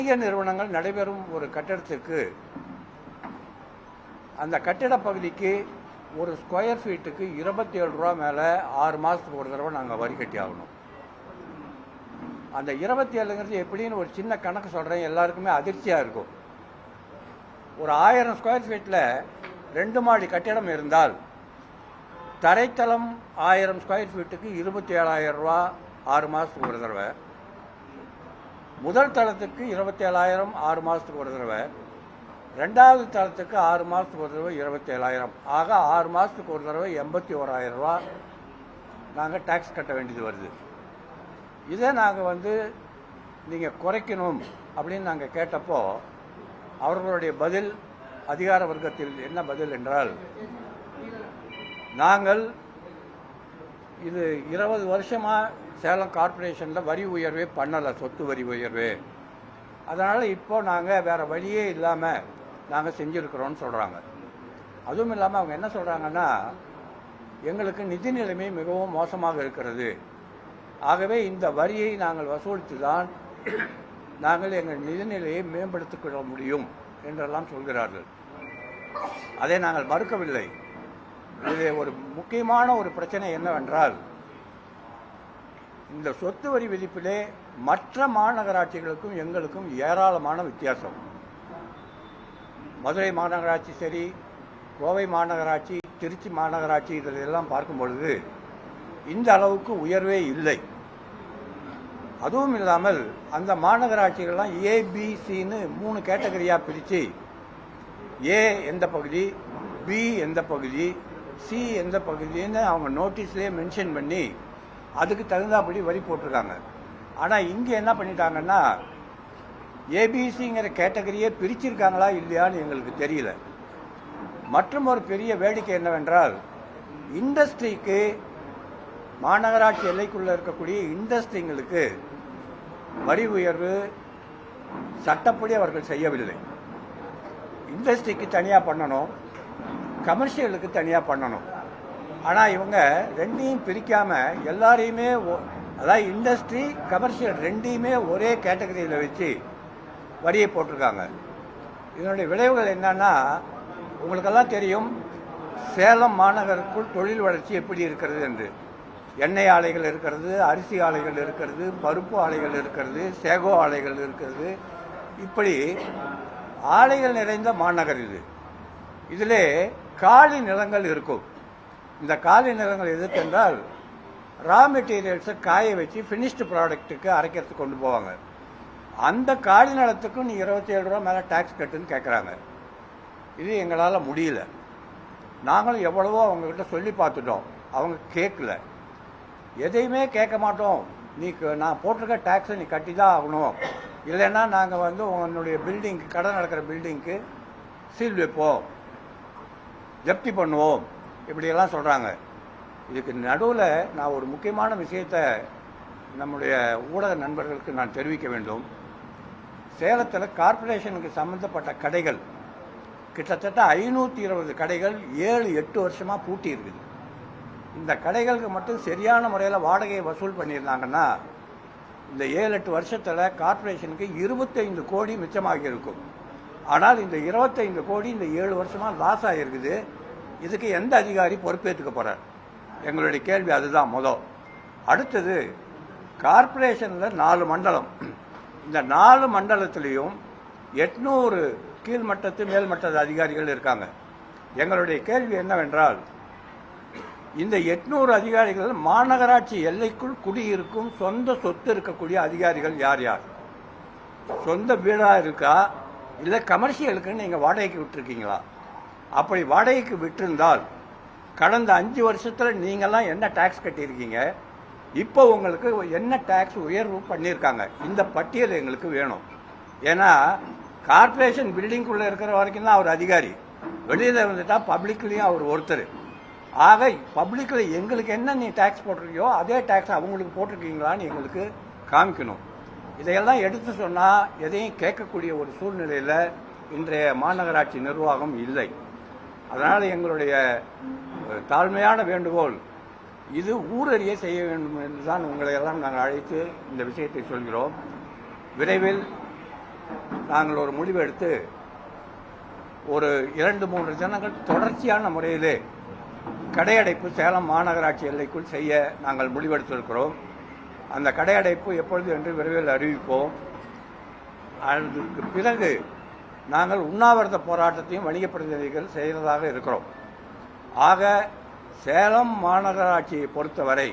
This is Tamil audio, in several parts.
வணிக நிறுவனங்கள் நடைபெறும் ஒரு கட்டடத்திற்கு அந்த கட்டிட பகுதிக்கு ஒரு ஸ்கொயர் ஃபீட்டுக்கு 27 ரூபா மேலே 6 மாதத்துக்கு ஒரு தடவை நாங்கள் வரி கட்டி ஆகணும். அந்த 27ங்கிறது எப்படின்னு ஒரு சின்ன கணக்கு சொல்கிறேன், எல்லாருக்குமே அதிர்ச்சியாக இருக்கும். ஒரு 1000 ஸ்கொயர் ஃபீட்டில் 2 மாடி கட்டிடம் இருந்தால் தரைத்தளம் 1000 ஸ்கொயர் ஃபீட்டுக்கு 27,000 ரூபா 6 மாதத்துக்கு ஒரு தடவை, முதல் தளத்துக்கு 27,000 6 மாதத்துக்கு ஒரு தடவை, ரெண்டாவது தளத்துக்கு 6 மாதத்துக்கு ஒரு தடவை 27,000, ஆக 6 மாதத்துக்கு ஒரு தடவை 81,000 ரூபா நாங்கள் டேக்ஸ் கட்ட வேண்டியது வருது. இதை நாங்கள் நீங்கள் குறைக்கணும் அப்படின்னு நாங்கள் கேட்டப்போ அவர்களுடைய பதில், அதிகார வர்க்கத்தில் என்ன பதில் என்றால், நாங்கள் இது 20 வருஷமாக சேலம் கார்ப்பரேஷனில் வரி உயர்வே பண்ணலை, சொத்து வரி உயர்வு. அதனால் இப்போ நாங்கள் வேறு வழியே இல்லாமல் நாங்கள் செஞ்சுருக்கிறோன்னு சொல்கிறாங்க. அதுவும் இல்லாமல் அவங்க என்ன சொல்கிறாங்கன்னா, எங்களுக்கு நிதி நிலைமை மிகவும் மோசமாக இருக்கிறது, ஆகவே இந்த வரியை நாங்கள் வசூலித்து தான் நாங்கள் எங்கள் நிதிநிலையை மேம்படுத்திக் கொள்ள முடியும் என்றெல்லாம் சொல்கிறார்கள். அதை நாங்கள் மறுக்கவில்லை. இது ஒரு முக்கியமான ஒரு பிரச்சனை என்னவென்றால், இந்த சொத்து வரி விதிப்பிலே மற்ற மாநகராட்சிகளுக்கும் எங்களுக்கும் ஏராளமான வித்தியாசம். மதுரை மாநகராட்சி சரி, கோவை மாநகராட்சி, திருச்சி மாநகராட்சி, இதிலெல்லாம் பார்க்கும் பொழுது இந்த அளவுக்கு உயர்வே இல்லை. அதுவும் இல்லாமல் அந்த மாநகராட்சிகள்லாம் ஏபிசின்னு 3 கேட்டகரியாக பிரித்து, ஏ எந்த பகுதி, பி எந்த பகுதி, சி எந்த பகுதின்னு அவங்க நோட்டீஸ்லேயே மென்ஷன் பண்ணி அதுக்கு தகுந்தாப்படி வரி போட்டிருக்காங்க. ஆனால் இங்கே என்ன பண்ணிட்டாங்கன்னா, ஏபிசிங்கிற கேட்டகரியே பிரிச்சிருக்காங்களா இல்லையான்னு எங்களுக்கு தெரியல. மற்றும் ஒரு பெரிய வேடிக்கை என்னவென்றால், இண்டஸ்ட்ரிக்கு, மாநகராட்சி எல்லைக்குள்ளே இருக்கக்கூடிய இண்டஸ்ட்ரிங்களுக்கு வரி உயர்வு சட்டப்படி அவர்கள் செய்யவில்லை. இண்டஸ்ட்ரிக்கு தனியாக பண்ணணும், கமர்ஷியலுக்கு தனியாக பண்ணணும். ஆனால் இவங்க ரெண்டையும் பிரிக்காமல் எல்லாரையுமே, அதாவது இண்டஸ்ட்ரி கமர்ஷியல் ரெண்டையுமே ஒரே கேட்டகரியில் வச்சு வரியை போட்டிருக்காங்க. இதனுடைய விளைவுகள் என்னன்னா, உங்களுக்கெல்லாம் தெரியும் சேலம் மாநகருக்குள் தொழில் வளர்ச்சி எப்படி இருக்கிறது என்று. எண்ணெய் ஆலைகள் இருக்கிறது, அரிசி ஆலைகள் இருக்கிறது, பருப்பு ஆலைகள் இருக்கிறது, சேகோ ஆலைகள் இருக்கிறது. இப்படி ஆலைகள் நிறைந்த மாநகர் இது. இதிலே காலி நிலங்கள் இருக்கும். இந்த காலி நிலங்கள் எதுக்கென்றால், ரா மெட்டீரியல்ஸை காய வச்சு ஃபினிஷ்டு ப்ராடக்ட்டுக்கு அரைக்கிறதுக்கு கொண்டு போவாங்க. அந்த காலி நிலத்துக்கும் நீ 27 ரூபா மேலே டேக்ஸ் கட்டுன்னு கேட்குறாங்க. இது எங்களால் முடியல. நாங்களும் எவ்வளவோ அவங்கக்கிட்ட சொல்லி பார்த்துட்டோம், அவங்க கேட்கல. எதையுமே கேட்க மாட்டோம், நீ நான் போட்டிருக்க டேக்ஸை நீ கட்டி தான் ஆகணும், இல்லைன்னா நாங்கள் உன்னுடைய பில்டிங்க்கு, கடன் நடக்கிற பில்டிங்க்கு சீல் வைப்போம், ஜப்தி பண்ணுவோம், இப்படியெல்லாம் சொல்கிறாங்க. இதுக்கு நடுவில் நான் ஒரு முக்கியமான விஷயத்தை நம்முடைய ஊடக நண்பர்களுக்கு நான் தெரிவிக்க வேண்டும். சேலத்தில் கார்ப்பரேஷனுக்கு சம்மந்தப்பட்ட கடைகள் கிட்டத்தட்ட 520 கடைகள் 7-8 வருஷமாக பூட்டி இருக்குது. இந்த கடைகளுக்கு மட்டும் சரியான முறையில் வாடகையை வசூல் பண்ணியிருந்தாங்கன்னா இந்த 7-8 வருஷத்தில் கார்ப்பரேஷனுக்கு 25 கோடி மிச்சமாகி இருக்கும். ஆனால் இந்த 25 கோடி இந்த 7 வருஷமாக லாஸ் ஆகிருக்குது. இதுக்கு எந்த அதிகாரி பொறுப்பேற்றுக்க போகிறார்? எங்களுடைய கேள்வி அதுதான் முதல். அடுத்தது, கார்ப்பரேஷனில் 4 மண்டலம். இந்த 4 மண்டலத்திலையும் 800 கீழ்மட்டத்து மேல்மட்டத்து அதிகாரிகள் இருக்காங்க. எங்களுடைய கேள்வி என்னவென்றால், இந்த 800 அதிகாரிகள் மாநகராட்சி எல்லைக்குள் குடியிருக்கும் சொந்த சொத்து இருக்கக்கூடிய அதிகாரிகள் யார் யார்? சொந்த வீடாக இருக்கா, இல்லை கமர்ஷியலுக்குன்னு நீங்கள் வாடகைக்கு விட்டுருக்கீங்களா? அப்படி வாடகைக்கு விட்டிருந்தால் கடந்த 5 வருஷத்தில் நீங்கள்லாம் என்ன டேக்ஸ் கட்டியிருக்கீங்க, இப்போ உங்களுக்கு என்ன டேக்ஸ் உயர்வு பண்ணியிருக்காங்க, இந்த பட்டியல் எங்களுக்கு வேணும். ஏன்னா கார்ப்பரேஷன் பில்டிங்குள்ளே இருக்கிற வரைக்கும் தான் அவர் அதிகாரி, வெளியில் வந்துட்டால் பப்ளிக்லேயும் அவர் ஒருத்தர். ஆக பப்ளிக்கில் எங்களுக்கு என்ன நீ டேக்ஸ் போட்டிருக்கியோ அதே டேக்ஸ் அவங்களுக்கு போட்டிருக்கீங்களான்னு எங்களுக்கு காமிக்கணும். இதையெல்லாம் எடுத்து சொன்னால் எதையும் கேட்கக்கூடிய ஒரு சூழ்நிலையில் இன்றைய மாநகராட்சி நிர்வாகம் இல்லை. அதனால் எங்களுடைய தாழ்மையான வேண்டுகோள், இது ஊரறிய செய்ய வேண்டும் என்றுதான் உங்களை எல்லாம் நாங்கள் அழைத்து இந்த விஷயத்தை சொல்கிறோம். விரைவில் நாங்கள் ஒரு முடிவு எடுத்து ஒரு 2-3 தினங்கள் தொடர்ச்சியான முறையிலே கடையடைப்பு சேலம் மாநகராட்சி எல்லைக்குள் செய்ய நாங்கள் முடிவெடுத்திருக்கிறோம். அந்த கடையடைப்பு எப்பொழுது என்று விரைவில் அறிவிப்போம். அதுக்கு பிறகு நாங்கள் உண்ணாவிரத போராட்டத்தையும் வணிக பிரதிநிதிகள் செய்கிறதாக இருக்கிறோம். ஆக சேலம் மாநகராட்சியை பொறுத்தவரை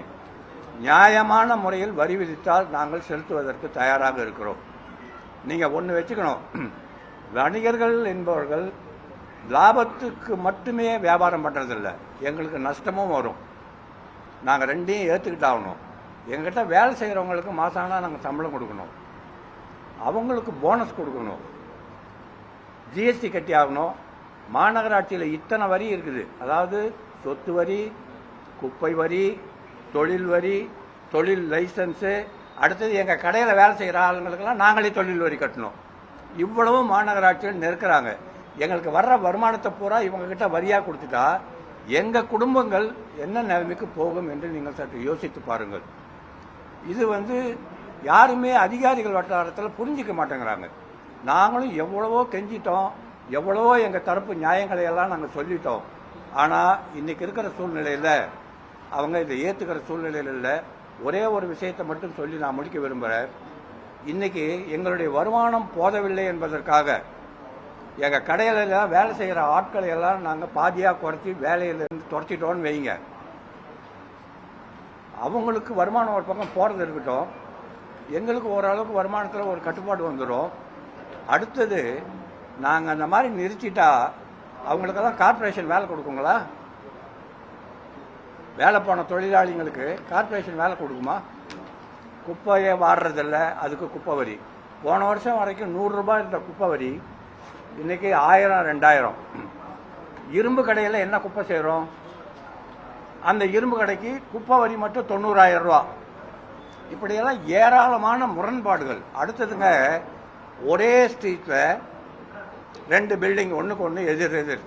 நியாயமான முறையில் வரி விதித்தால் நாங்கள் செலுத்துவதற்கு தயாராக இருக்கிறோம். நீங்கள் ஒன்று வச்சுக்கணும், வணிகர்கள் என்பவர்கள் லாபத்துக்கு மட்டுமே வியாபாரம் பண்ணுறதில்ல, எங்களுக்கு நஷ்டமும் வரும். நாங்கள் ரெண்டையும் ஏற்றுக்கிட்டாகணும். எங்ககிட்ட வேலை செய்கிறவங்களுக்கு மாதம் ஆனால் நாங்கள் சம்பளம் கொடுக்கணும், அவங்களுக்கு போனஸ் கொடுக்கணும், ஜிஎஸ்டி கட்டி ஆகணும். மாநகராட்சியில் இத்தனை வரி இருக்குது, அதாவது சொத்து வரி, குப்பை வரி, தொழில் வரி, தொழில் லைசன்ஸு, அடுத்தது எங்கள் கடையில் வேலை செய்கிற ஆளுங்களுக்கெல்லாம் நாங்களே தொழில் வரி கட்டணும். இவ்வளவும் மாநகராட்சியில் நெருக்கிறாங்க. எங்களுக்கு வர்ற வருமானத்தை பூரா இவங்ககிட்ட வரியாக கொடுத்துட்டா எங்கள் குடும்பங்கள் என்ன நிலைமைக்கு போகும் என்று நீங்கள் சற்று யோசித்து பாருங்கள். இது யாருமே அதிகாரிகள் வட்டாரத்தில் புரிஞ்சிக்க மாட்டேங்கிறாங்க. நாங்களும் எவ்வளவோ கெஞ்சிட்டோம், எவ்வளவோ எங்கள் தரப்பு நியாயங்களை எல்லாம் நாங்கள் சொல்லிட்டோம். ஆனால் இன்றைக்கி இருக்கிற சூழ்நிலையில் அவங்க இதை ஏற்றுக்கிற சூழ்நிலையில் இல்லை. ஒரே ஒரு விஷயத்தை மட்டும் சொல்லி நான் முடிக்க விரும்புகிறேன். இன்றைக்கி எங்களுடைய வருமானம் போதவில்லை என்பதற்காக எங்கள் கடையிலெல்லாம் வேலை செய்கிற ஆட்களை எல்லாம் நாங்கள் பாதியாக குறைச்சி வேலையிலேருந்து துடைச்சிட்டோன்னு வைங்க. அவங்களுக்கு வருமானம் ஒரு பக்கம் போகிறது இருக்கட்டும், எங்களுக்கு ஓரளவுக்கு வருமானத்தில் ஒரு கட்டுப்பாடு வந்துடும். அடுத்தது நாங்கள் அந்த மாதிரி நிறுத்திட்டா அவங்களுக்கெல்லாம் கார்ப்பரேஷன் வேலை கொடுக்குங்களா? வேலை போன தொழிலாளிங்களுக்கு கார்ப்பரேஷன் வேலை கொடுக்குமா? குப்பையை வாடுறதில்ல, அதுக்கு குப்பை வரி. போன வருஷம் வரைக்கும் 100 ரூபாய் இருந்த குப்பை வரி இன்றைக்கி 1000-2000. இரும்பு கடையில் என்ன குப்பை செய்கிறோம்? அந்த இரும்பு கடைக்கு குப்பை வரி மட்டும் 90,000 ரூபா. இப்படியெல்லாம் ஏராளமான முரண்பாடுகள். அடுத்ததுங்க, ஒரே ஸ்ட்ரீட்டில் 2 பில்டிங் ஒன்றுக்கு ஒன்று எதிர்.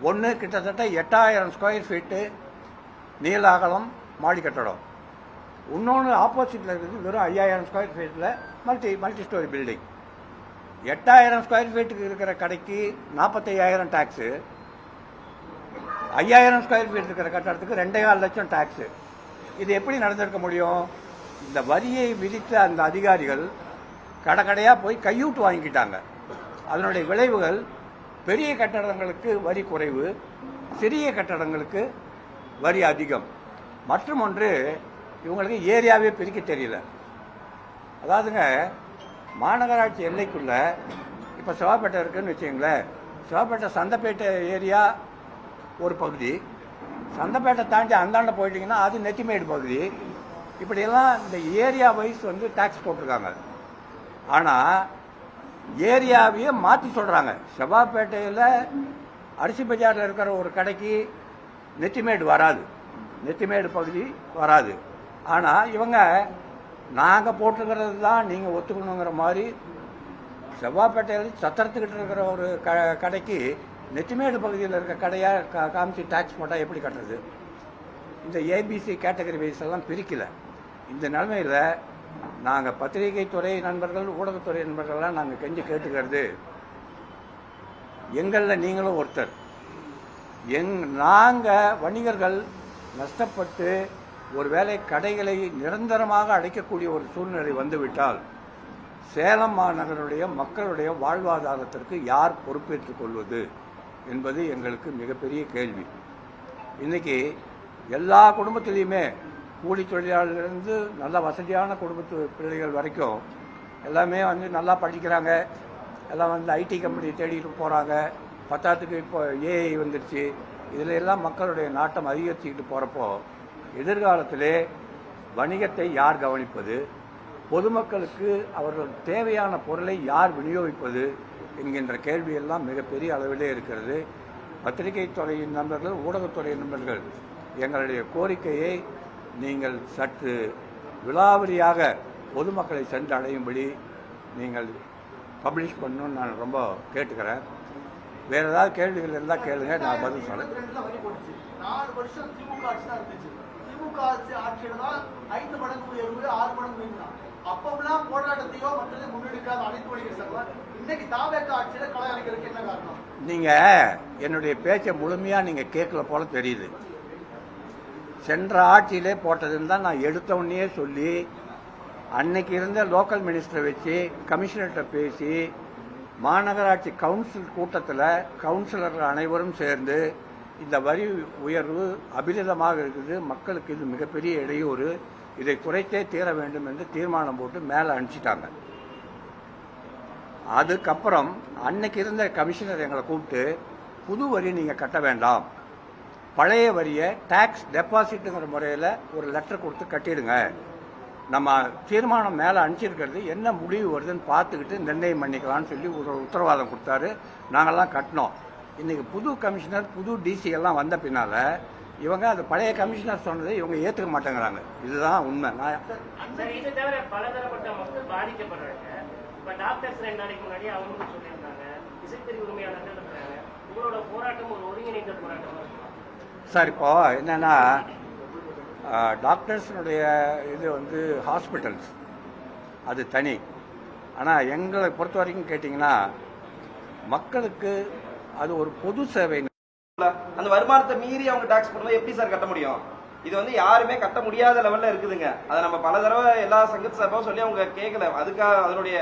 ஒன்று கிட்டத்தட்ட 8000 ஸ்கொயர் ஃபீட்டு நீள அகலம் மாடி கட்டடம், இன்னொன்று ஆப்போசிட்டில் இருக்குது வெறும் 5000 ஸ்கொயர் ஃபீட்டில் மல்டி ஸ்டோரி பில்டிங். 8000 ஸ்கொயர் ஃபீட்டுக்கு இருக்கிற கடைக்கு 45,000 டேக்ஸு, 5000 ஸ்கொயர் ஃபீட் இருக்கிற கட்டடத்துக்கு 2.25 லட்சம் டேக்ஸு. இது எப்படி நடந்திருக்க முடியும்? இந்த வரியை விதித்த அந்த அதிகாரிகள் கடையாக போய் கையூட்டு வாங்கிக்கிட்டாங்க. அதனுடைய விளைவுகள் பெரிய கட்டடங்களுக்கு வரி குறைவு, சிறிய கட்டடங்களுக்கு வரி அதிகம். மற்றும் ஒன்று, இவங்களுக்கு ஏரியாவே பிரிக்க தெரியல. அதாவதுங்க, மாநகராட்சி எல்லைக்குள்ள இப்போ சிவாப்பேட்டை இருக்குன்னு வச்சுங்களேன், சிவாப்பேட்டை சந்தைப்பேட்டை ஏரியா ஒரு பகுதி, சந்தைப்பேட்டை தாண்டி அந்தாண்ட போயிட்டீங்கன்னா அது நெத்திமேடு பகுதி. இப்படியெல்லாம் இந்த ஏரியா வைஸ் டேக்ஸ் போட்டிருக்காங்க. ஆனால் ஏரியாவையே மாற்றி சொல்கிறாங்க. செவ்வாப்பேட்டையில் அரிசி பஜாரில் இருக்கிற ஒரு கடைக்கு நெத்திமேடு வராது, நெத்திமேடு பகுதி வராது. ஆனால் இவங்க நாங்கள் போட்டுக்கிறது தான் நீங்கள் ஒத்துக்கணுங்கிற மாதிரி செவ்வாப்பேட்டையில் சத்திரத்துக்கிட்ட இருக்கிற ஒரு கடைக்கு நெத்திமேடு பகுதியில் இருக்க கடையாக காமிச்சு டேக்ஸ் போட்டால் எப்படி கட்டுறது? இந்த ஏபிசி கேட்டகரி வைஸ் எல்லாம் பிரிக்கலை. இந்த நிலைமையில் நாங்கள் பத்திரிகை துறை நண்பர்கள், ஊடகத்துறை நண்பர்கள்லாம் நாங்கள் கெஞ்சி கேட்டுக்கிறது, எங்களில் நீங்களும் ஒருத்தர். நாங்கள் வணிகர்கள் நஷ்டப்பட்டு ஒருவேளை கடைகளை நிரந்தரமாக அடைக்கக்கூடிய ஒரு சூழ்நிலை வந்துவிட்டால் சேலம் மாநகருடைய மக்களுடைய வாழ்வாதாரத்திற்கு யார் பொறுப்பேற்றுக் கொள்வது என்பது எங்களுக்கு மிகப்பெரிய கேள்வி. இன்றைக்கி எல்லா குடும்பத்திலையுமே கூலி தொழிலாளர்லேருந்து நல்ல வசதியான குடும்பத்து பிள்ளைகள் வரைக்கும் எல்லாமே நல்லா படிக்கிறாங்க, எல்லாம் ஐடி கம்பெனி தேடிட்டு போகிறாங்க. பத்தாத்துக்கு இப்போ ஏஐ வந்துடுச்சு. இதில் எல்லாம் மக்களுடைய நாட்டம் அதிகரிச்சுக்கிட்டு போகிறப்போ எதிர்காலத்திலே வணிகத்தை யார் கவனிப்பது, பொதுமக்களுக்கு அவர்கள் தேவையான பொருளை யார் விநியோகிப்பது என்கின்ற கேள்வியெல்லாம் மிகப்பெரிய அளவிலே இருக்கிறது. பத்திரிகை துறையின் நண்பர்கள், ஊடகத்துறை நண்பர்கள், எங்களுடைய கோரிக்கையை நீங்கள் சற்று விலாவரியாக பொதுமக்களை சென்று அடையும்படி நீங்கள் பப்ளிஷ் பண்ணணும்னு நான் ரொம்ப கேட்டுக்கிறேன். வேறு ஏதாவது கேள்விகள் இருந்தால் கேளுங்க, நான் பதில் சொல்கிறேன். 4 வருஷம் திமுக ஆட்சி தான் இருந்துச்சு. திமுக ஆட்சியில் தான் 5 மடங்கு உயர்வு, 6 மடங்கு உயர்வு. அப்பெல்லாம் போராட்டத்தையோ மற்றதை முன்னெடுக்காத அனைத்து வணிகர் சங்கம் இன்னைக்கு தாவேக ஆட்சியில களை அடிக்கிறதுக்கு என்ன காரணம்? நீங்க என்னுடைய பேச்சை முழுமையா நீங்க கேட்கல போல தெரியுது. சென்ற ஆட்சியிலே போட்டதுன்னு தான் நான் எடுத்த உடனே சொல்லி, அன்னைக்கு இருந்த லோக்கல் மினிஸ்டரை வச்சு கமிஷனர்கிட்ட பேசி, மாநகராட்சி கவுன்சில் கூட்டத்தில் கவுன்சிலர்கள் அனைவரும் சேர்ந்து இந்த வரி உயர்வு அபிரிதமாக இருக்குது, மக்களுக்கு இது மிகப்பெரிய இடையூறு, இதை குறைத்தே தீர வேண்டும் என்று தீர்மானம் போட்டு மேலே அனுப்பிச்சிட்டாங்க. அதுக்கப்புறம் அன்னைக்கு இருந்த கமிஷனர் எங்களை கூப்பிட்டு, புது வரி நீங்கள் கட்ட வேண்டாம், பழைய வரியை டாக்ஸ் டெபாசிட்டுங்கிற முறையில் ஒரு லெட்டர் கொடுத்து கட்டிடுங்க, நம்ம தீர்மானம் மேலே அனுப்பிச்சிருக்கிறது என்ன முடிவு வருதுன்னு பார்த்துக்கிட்டு நிர்ணயம் பண்ணிக்கலாம்னு சொல்லி ஒரு உத்தரவாதம் கொடுத்தாரு. நாங்கள்லாம் கட்டினோம். இன்னைக்கு புது கமிஷனர் புது டிசி எல்லாம் வந்த பின்னால இவங்க அந்த பழைய கமிஷனர் சொன்னதை இவங்க ஏற்றுக்க மாட்டேங்கிறாங்க. இதுதான் உண்மை. இது தவிர பலதரப்பட்ட மக்கள் பாதிக்கப்படுறாங்க. இப்ப டாக்டர்ஸ் 2 நாளைக்கு முன்னாடி அவங்க சொல்லியிருந்தாங்க, இசைப்பிரிவு உரிமையாளர்கள் இருக்கிறாங்க. உங்களோட போராட்டம் ஒரு ஒருங்கிணைந்த போராட்டமா இருக்கும் சார். இப்போ என்னன்னா, டாக்டர்ஸினுடைய இது வந்து ஹாஸ்பிட்டல்ஸ் அது தனி. ஆனால் எங்களை பொறுத்த வரைக்கும் கேட்டிங்கன்னா, மக்களுக்கு அது ஒரு பொது சேவை. அந்த வருமானத்தை மீறி அவங்க டாக்ஸ் பண்ணும்போது எப்படி சார் கட்ட முடியும்? இது வந்து யாருமே கட்ட முடியாத லெவல்ல இருக்குதுங்க. அதை நம்ம பல தடவை எல்லா சங்கத்து சார்பாகவும் சொல்லி அவங்க கேட்கல. அதுக்காக அதனுடைய